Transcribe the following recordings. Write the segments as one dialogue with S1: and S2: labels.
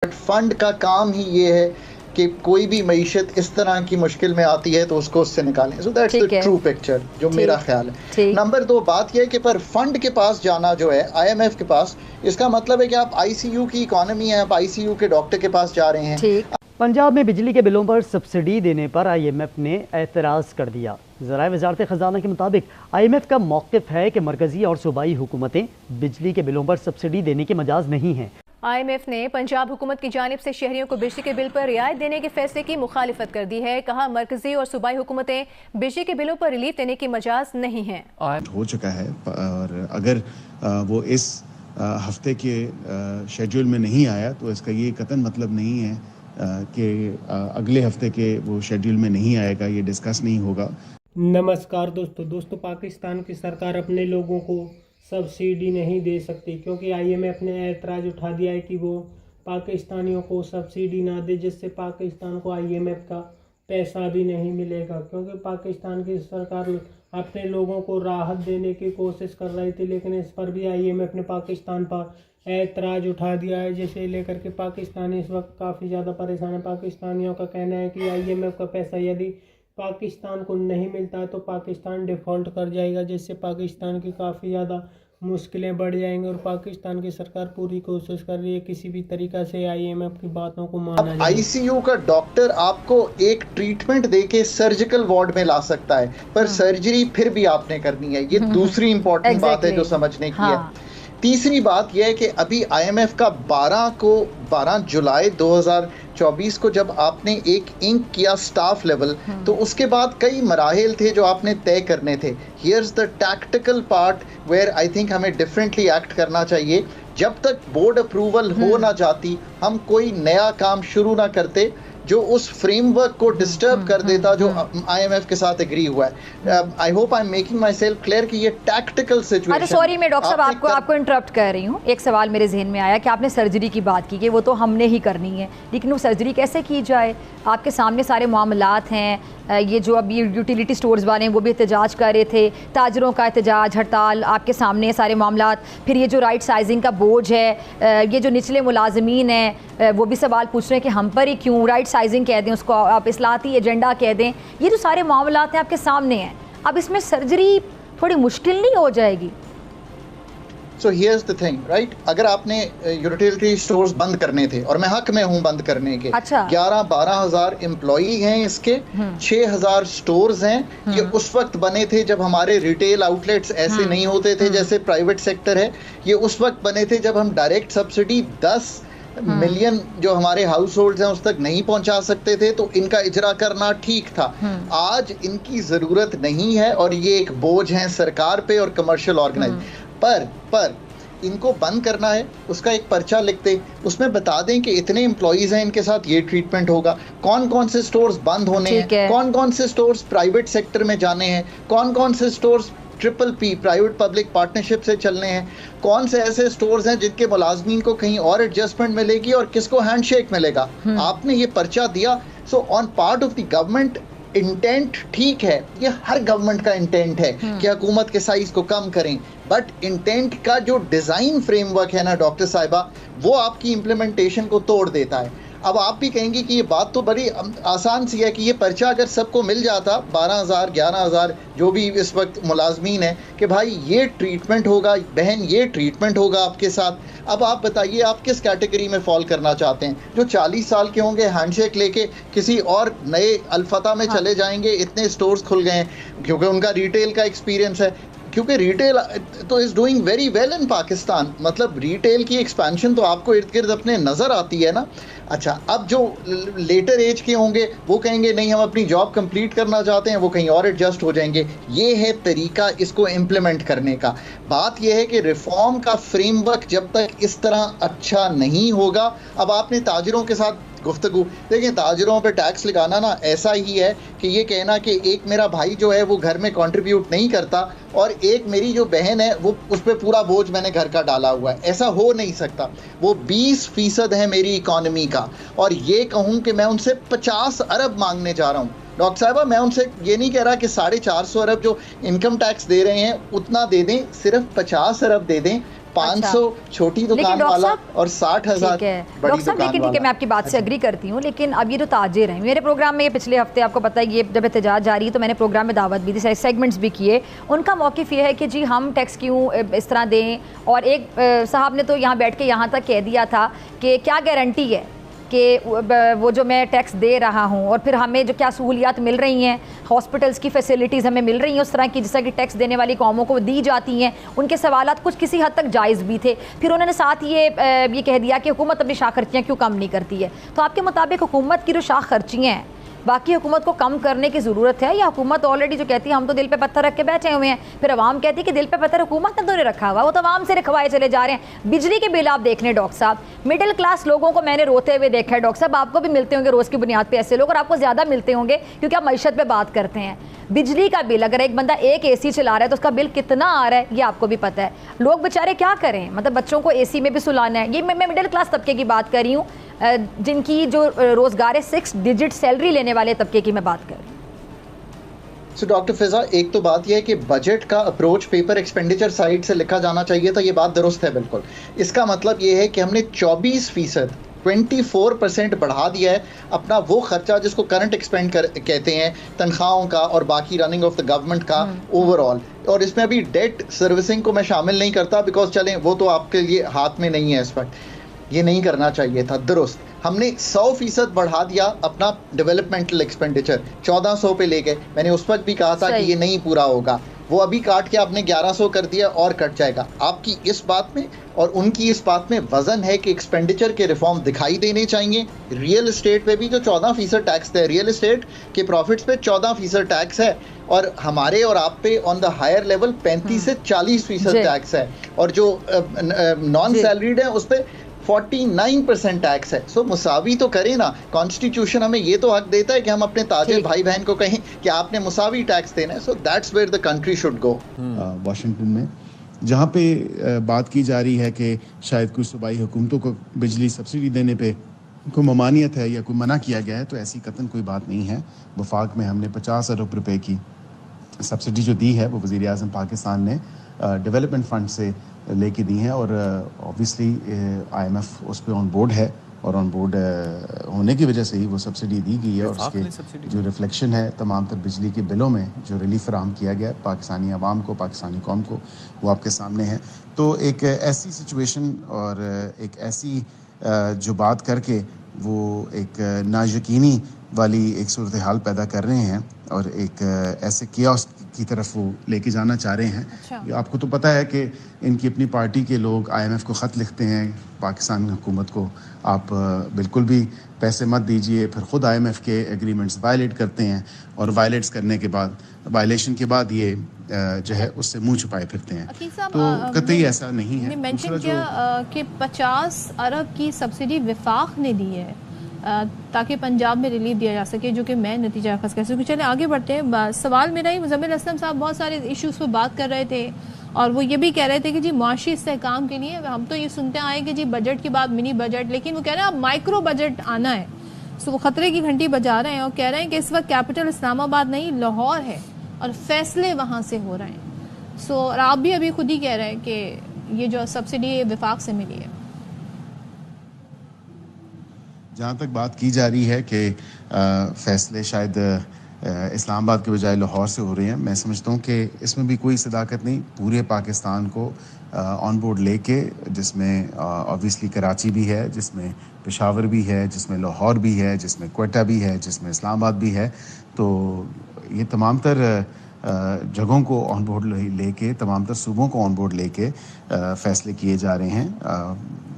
S1: Fund का काम ही ये है कि कोई भी मईशत इस तरह की मुश्किल में आती है तो उसको उससे निकालें। So that's the true picture जो मेरा ख्याल है। नंबर 2 बात यह है कि पर फंड के पास जाना जो है IMF के पास, इसका मतलब है कि आप ICU की इकोनॉमी है, आप ICU के डॉक्टर के पास जा रहे हैं।
S2: पंजाब में बिजली के बिलों पर सब्सिडी देने पर IMF ने एतराज़ कर दिया। ज़राए वज़ारत ख़ज़ाना के मुताबिक IMF का मौक़िफ़ है कि मरकज़ी और सूबाई हुकूमतें बिजली के बिलों पर सब्सिडी देने के मजाज नहीं हैं।
S3: IMF ने पंजाब हुकूमत की जानिब से शहरियों को बिजली के बिल पर रियायत देने के फैसले की मुखालिफत कर दी है। कहा मरकजी और सूबाई हुकूमतें बिजली के बिलों पर रिलीफ देने की मजाज नहीं है।
S4: हो चुका है और अगर वो इस हफ्ते के शेड्यूल में नहीं आया तो इसका ये कतन मतलब नहीं है कि अगले हफ्ते के वो शेड्यूल में नहीं आएगा, ये डिस्कस नहीं होगा।
S5: नमस्कार दोस्तों, पाकिस्तान की सरकार अपने लोगों को सब्सिडी नहीं दे सकती क्योंकि IMF ने ऐतराज़ उठा दिया है कि वो पाकिस्तानियों को सब्सिडी ना दे, जिससे पाकिस्तान को IMF का पैसा भी नहीं मिलेगा। क्योंकि पाकिस्तान की सरकार अपने लोगों को राहत देने की कोशिश कर रही थी, लेकिन इस पर भी IMF ने पाकिस्तान पर ऐतराज़ उठा दिया है, जिसे लेकर के पाकिस्तानी इस वक्त काफ़ी ज़्यादा परेशान है। पाकिस्तानियों का कहना है कि IMF का पैसा यदि पाकिस्तान को नहीं मिलता है तो पाकिस्तान डिफ़ॉल्ट कर जाएगा, जिससे पाकिस्तान की काफ़ी ज़्यादा मुश्किलें बढ़ जाएंगी। और पाकिस्तान की सरकार पूरी कोशिश कर रही है किसी भी तरीक़ा से IMF की बातों को माना जाए।
S1: ICU का डॉक्टर आपको एक ट्रीटमेंट देके सर्जिकल वार्ड में ला सकता है, पर सर्जरी फिर भी आपने करनी है। ये दूसरी इंपॉर्टेंट बात है जो समझने की है। तीसरी बात यह है कि अभी IMF का 12 जुलाई 2024 को जब आपने एक इंक किया स्टाफ लेवल, तो उसके बाद कई मराहिल थे जो आपने तय करने थे। Here's the tactical part where I think हमें डिफरेंटली एक्ट करना चाहिए। जब तक बोर्ड अप्रूवल हो ना जाती हम कोई नया काम शुरू ना करते जो उस फ्रेमवर्क को डिस्टर्ब कर देता जो IMF के साथ एग्री हुआ है। I hope I am making my self clear कि ये टैक्टिकल सिचुएशन।
S6: अच्छा सॉरी, मैं डॉक्टर साहब आपको इंटरप्ट कर रही हूँ। एक सवाल मेरे जहन में आया कि आपने सर्जरी की बात की कि वो तो हमने ही करनी है, लेकिन वो सर्जरी कैसे की जाए? आपके सामने सारे मामलात हैं। ये जो अभी यूटिलिटी स्टोर्स वाले हैं वो भी एहतजाज कर रहे थे, ताजरों का एहतजाज, हड़ताल, आपके सामने सारे मामलात। फिर ये जो राइट साइजिंग का बोझ है, ये जो निचले मुलाजमीन हैं वो भी सवाल पूछ रहे हैं कि हम पर ही क्यों राइट साइजिंग कह दें, उसको आप इस्लाती एजेंडा कह दें। ये जो सारे मामलात हैं आपके सामने हैं, अब इसमें सर्जरी थोड़ी मुश्किल नहीं हो जाएगी?
S1: So here's the thing, right? अगर आपने यूटिलिटी स्टोर्स बंद करने थे और मैं हक में हूँ बंद करने के, 11-12 हज़ार एम्प्लॉई हैं इसके, 6,000 स्टोर्स हैं। ये उस वक्त बने थे जब हमारे रिटेल आउटलेट्स ऐसे नहीं होते थे जैसे प्राइवेट सेक्टर है। ये उस वक्त बने थे जब हम डायरेक्ट सब्सिडी 10 मिलियन जो हमारे हाउस होल्ड हैं उस तक नहीं पहुंचा सकते थे, तो इनका इजरा करना ठीक था। आज इनकी ज़रूरत नहीं है और ये एक बोझ है सरकार पे और कमर्शियल ऑर्गेनाइज पर इनको बंद करना है। उसका एक पर्चा लिखते, उसमें बता दें कि इतने एम्प्लॉइज हैं, इनके साथ ये ट्रीटमेंट होगा, कौन कौन से स्टोर्स बंद होने हैं, कौन कौन से स्टोर्स प्राइवेट सेक्टर में जाने हैं, कौन कौन से stores PPP private public partnership से चलने हैं, कौन से ऐसे स्टोर्स हैं जिनके मुलाजमीन को कहीं और एडजस्टमेंट मिलेगी और किसको हैंडशेक मिलेगा। आपने ये पर्चा दिया। So on part of the government intent ठीक है, ये हर गवर्नमेंट का इंटेंट है कि हुकूमत के साइज को कम करें, बट इंटेंट का जो डिज़ाइन फ्रेमवर्क है ना डॉक्टर साहिबा, वो आपकी इम्प्लीमेंटेशन को तोड़ देता है। अब आप भी कहेंगे कि ये बात तो बड़ी आसान सी है कि ये पर्चा अगर सबको मिल जाता, 12,000 11,000 जो भी इस वक्त मुलाजमीन है, कि भाई ये ट्रीटमेंट होगा, बहन ये ट्रीटमेंट होगा आपके साथ। अब आप बताइए आप किस कैटेगरी में फॉल करना चाहते हैं? जो 40 साल के होंगे हैंडशेक लेके किसी और नए अल्फता में चले जाएंगे, इतने स्टोर्स खुल गए हैं क्योंकि उनका रिटेल का एक्सपीरियंस है, क्योंकि रिटेल तो is doing very well in Pakistan. मतलब रिटेल की एक्सपेंशन तो आपको इर्द गिर्द अपने नज़र आती है ना। अच्छा, अब जो लेटर एज के होंगे वो कहेंगे नहीं हम अपनी जॉब कंप्लीट करना चाहते हैं, वो कहीं और एडजस्ट हो जाएंगे। ये है तरीका इसको इम्प्लीमेंट करने का। बात यह है कि रिफॉर्म का फ्रेमवर्क जब तक इस तरह अच्छा नहीं होगा, अब आपने ताजरों के साथ गुफ्तगू देखिए, ताजरों पे टैक्स लगाना ना ऐसा ही है कि ये कहना कि एक मेरा भाई जो है वो घर में कंट्रीब्यूट नहीं करता और एक मेरी जो बहन है वो उस पर पूरा बोझ मैंने घर का डाला हुआ है। ऐसा हो नहीं सकता। वो 20% है मेरी इकॉनमी का, और ये कहूँ कि मैं उनसे 50 अरब मांगने जा रहा हूँ। डॉक्टर साहबा, मैं उनसे ये नहीं कह रहा कि 450 अरब जो इनकम टैक्स दे रहे हैं उतना दे दें, सिर्फ 50 अरब दे दें। 500 छोटी दुकान वाला और 60,000 बड़ी दुकान वाला।
S6: ठीक है, मैं आपकी बात से एग्री करती हूँ, लेकिन अब ये जो ताजिर हैं, मेरे प्रोग्राम में ये पिछले हफ्ते आपको पता है ये जब एहतजाज जारी है तो मैंने प्रोग्राम में दावत भी दी, सेगमेंट्स भी किए। उनका मौक़िफ़ ये है कि जी हम टैक्स क्यों इस तरह दें, और एक साहब ने तो यहाँ बैठ के यहाँ तक कह दिया था कि क्या गारंटी है कि वो जो मैं टैक्स दे रहा हूँ और फिर हमें जो क्या सहूलियात मिल रही हैं, हॉस्पिटल्स की फैसिलिटीज़ हमें मिल रही हैं उस तरह की जैसा कि टैक्स देने वाली कौमों को दी जाती हैं। उनके सवालात कुछ किसी हद तक जायज़ भी थे। फिर उन्होंने साथ ये कह दिया कि हुकूमत अपनी शाख खर्चियाँ क्यों कम नहीं करती है। तो आपके मुताबिक हुकूमत की जो शाख खर्चियाँ हैं बाकी हुकूमत को कम करने की ज़रूरत है, या हुकूमत ऑलरेडी जो कहती है हम तो दिल पे पत्थर रख के बैठे हुए हैं, फिर अवाम कहती है कि दिल पे पत्थर हुकूमत ने तो नहीं रखा हुआ, वो तो अवाम से रखवाए चले जा रहे हैं। बिजली के बिल आप देख लें डॉक्टर साहब, मिडिल क्लास लोगों को मैंने रोते हुए देखा है। डॉक्टर साहब आपको भी मिलते होंगे रोज़ की बुनियाद पर ऐसे लोग, और आपको ज़्यादा मिलते होंगे क्योंकि आप मईशत पर बात करते हैं। बिजली का बिल अगर एक बंदा एक AC चला रहा है तो उसका बिल कितना आ रहा है ये आपको भी पता है। लोग बेचारे क्या करें, मतलब बच्चों को AC में भी सुलाना है। ये मैं मिडिल क्लास तबके की बात कर रही हूँ, जिनकी जो रोज़गार है 6 डिजिट सैलरी लेने वाले तबके की मैं बात कर रही हूँ।
S1: सो डॉक्टर फिजा, एक तो बात यह है कि बजट का अप्रोच पेपर एक्सपेंडिचर साइड से लिखा जाना चाहिए था, ये बात दुरुस्त है बिल्कुल। इसका मतलब ये है कि हमने 24% 24% बढ़ा दिया है अपना वो खर्चा जिसको करंट एक्सपेंड कहते हैं, तनख्वाहों का और बाकी रनिंग ऑफ द गवर्नमेंट का ओवरऑल। और इसमें अभी डेट सर्विसिंग को मैं शामिल नहीं करता, बिकॉज चलें वो तो आपके लिए हाथ में नहीं है इस वक्त, ये नहीं करना चाहिए था। दुरुस्त हमने 100% बढ़ा दिया अपना डेवलपमेंटल एक्सपेंडिचर, 1400 पे ले गए। मैंने उस वक्त भी कहा था कि ये नहीं पूरा होगा, वो अभी काट के आपने 1100 कर दिया और कट जाएगा। आपकी इस बात में और उनकी इस बात में वजन है कि एक्सपेंडिचर के रिफॉर्म दिखाई देने चाहिए। रियल एस्टेट पे भी जो 14% टैक्स है, रियल एस्टेट के प्रॉफिट्स पे 14% टैक्स है, और हमारे और आप पे ऑन द हायर लेवल 35 से 40% टैक्स है, और जो नॉन सैलरीड है उस पर 49% टैक्स है। सो मुसावी तो करें ना, कॉन्स्टिट्यूशन हमें ये तो हक देता है कि हम अपने ताजिर भाई बहन को कहें कि आपने मुसावी टैक्स देना है। So that's where the country should go.
S4: Washington में जहाँ पे बात की जा रही है कि शायद कुछ सूबाई हुकूमतों को बिजली सब्सिडी देने पे कोई ममानियत है या कोई मना किया गया है, तो ऐसी कतन कोई बात नहीं है। वफाक में हमने 50 अरब रुपए की सब्सिडी जो दी है वो वज़ीर आज़म पाकिस्तान ने डेवलपमेंट फंड से लेके दी हैं, और ऑब्वियसली IMF उस पर ऑन बोर्ड है, और ऑन बोर्ड होने की वजह से ही वो सब्सिडी दी गई है। और उसके जो रिफ्लेक्शन है तमाम तर बिजली के बिलों में जो रिलीफ फराहम किया गया पाकिस्तानी आवाम को, पाकिस्तानी कौम को, वो आपके सामने है। तो एक ऐसी सिचुएशन और एक ऐसी जो बात करके वो एक नायकीनी वाली एक सूरत हाल पैदा कर रहे हैं और एक ऐसे कियास की तरफ वो लेके जाना चाह रहे हैं। अच्छा। आपको तो पता है कि इनकी अपनी पार्टी के लोग IMF को ख़त लिखते हैं, पाकिस्तान हुकूमत को, आप बिल्कुल भी पैसे मत दीजिए, फिर ख़ुद IMF के एग्रीमेंट्स वायलेट करते हैं, और वायलेट्स करने के बाद, वायलेशन के बाद ये जो है उससे मुंह छुपाए फिरते हैं। तो कतई ऐसा नहीं है।
S3: मेंशन किया कि 50 अरब की सब्सिडी विफाक ने दी है ताकि पंजाब में रिलीफ दिया जा सके, जो कि मैं नतीजा अखज़ कर सकूँ। चले आगे बढ़ते हैं। सवाल मेरा ही, मुज़म्मिल असलम साहब बहुत सारे इश्यूज़ पर बात कर रहे थे, और वो ये भी कह रहे थे कि जी मुआशी इस्तेहकाम के लिए हम तो ये सुनते आए कि जी बजट के बाद मिनी बजट, लेकिन वो कह रहे हैं अब माइक्रो बजट आना है। सो वो ख़तरे की घंटी बजा रहे हैं और कह रहे हैं कि इस वक्त कैपिटल इस्लामाबाद नहीं लाहौर है और फैसले वहाँ से हो रहे हैं। सो और आप भी अभी खुद ही कह रहे हैं कि ये जो सब्सिडी विफाक से मिली है।
S4: जहाँ तक बात की जा रही है कि फ़ैसले शायद इस्लामाबाद के बजाय लाहौर से हो रहे हैं, मैं समझता हूँ कि इसमें भी कोई सदाकत नहीं। पूरे पाकिस्तान को ऑन बोर्ड लेके, जिसमें ऑब्वियसली कराची भी है, जिसमें पेशावर भी है, जिसमें लाहौर भी है, जिसमें क्वेटा भी है, जिसमें इस्लामाबाद भी है, तो ये तमाम तर जगहों को ऑन बोर्ड लेके, तमाम तर सूबों को ऑन बोर्ड लेके फ़ैसले किए जा रहे हैं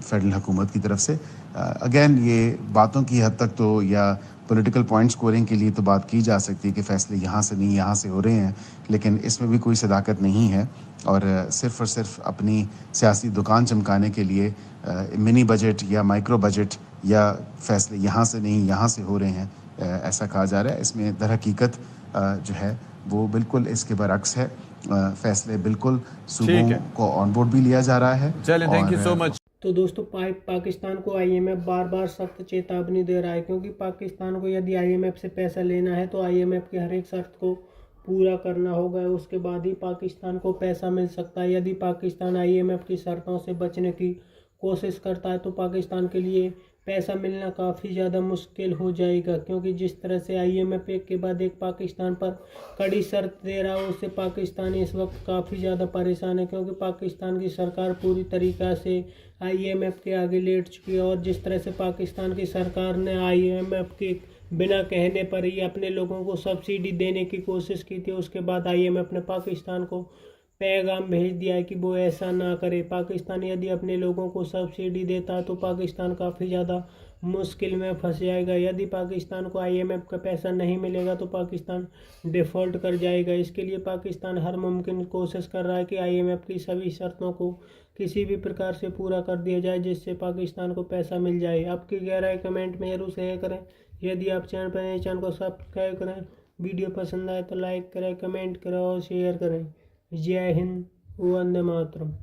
S4: फेडरल हुकूमत की तरफ से। अगेन ये बातों की हद तक तो, या पॉलिटिकल पॉइंट स्कोरिंग के लिए तो बात की जा सकती है कि फ़ैसले यहाँ से नहीं यहाँ से हो रहे हैं, लेकिन इसमें भी कोई सदाकत नहीं है, और सिर्फ़ और सिर्फ अपनी सियासी दुकान चमकाने के लिए मिनी बजट या माइक्रो बजट या फ़ैसले यहाँ से नहीं यहाँ से हो रहे हैं ऐसा कहा जा रहा है। इसमें दर हकीकत जो है वो बिल्कुल इसके बरअक्स है। फ़ैसले बिल्कुल सूबों को ऑन बोर्ड भी लिया जा रहा है।
S7: चलें, थैंक यू सो मच।
S5: तो दोस्तों पाकिस्तान को IMF बार बार सख्त चेतावनी दे रहा है, क्योंकि पाकिस्तान को यदि IMF से पैसा लेना है तो IMF की हर एक शर्त को पूरा करना होगा, उसके बाद ही पाकिस्तान को पैसा मिल सकता है। यदि पाकिस्तान IMF की शर्तों से बचने की कोशिश करता है तो पाकिस्तान के लिए पैसा मिलना काफ़ी ज़्यादा मुश्किल हो जाएगा, क्योंकि जिस तरह से IMF एक के बाद एक पाकिस्तान पर कड़ी शर्त दे रहा है, उससे पाकिस्तान इस वक्त काफ़ी ज़्यादा परेशान है, क्योंकि पाकिस्तान की सरकार पूरी तरीक़ा से IMF के आगे लेट चुकी है। और जिस तरह से पाकिस्तान की सरकार ने IMF के बिना कहने पर ही अपने लोगों को सब्सिडी देने की कोशिश की थी, उसके बाद IMF ने पाकिस्तान को पैगाम भेज दिया है कि वो ऐसा ना करे। पाकिस्तान यदि अपने लोगों को सब्सिडी देता है तो पाकिस्तान काफ़ी ज़्यादा मुश्किल में फंस जाएगा। यदि पाकिस्तान को IMF का पैसा नहीं मिलेगा तो पाकिस्तान डिफ़ॉल्ट कर जाएगा। इसके लिए पाकिस्तान हर मुमकिन कोशिश कर रहा है कि IMF की सभी शर्तों को किसी भी प्रकार से पूरा कर दिया जाए, जिससे पाकिस्तान को पैसा मिल जाए। आपकी क्या राय कमेंट में जरूर शेयर करें। यदि आप चैनल पर नए, चैनल को सब्सक्राइब करें। वीडियो पसंद आए तो लाइक करें, कमेंट करें और शेयर करें। जय हिंद, वंदे मातरम।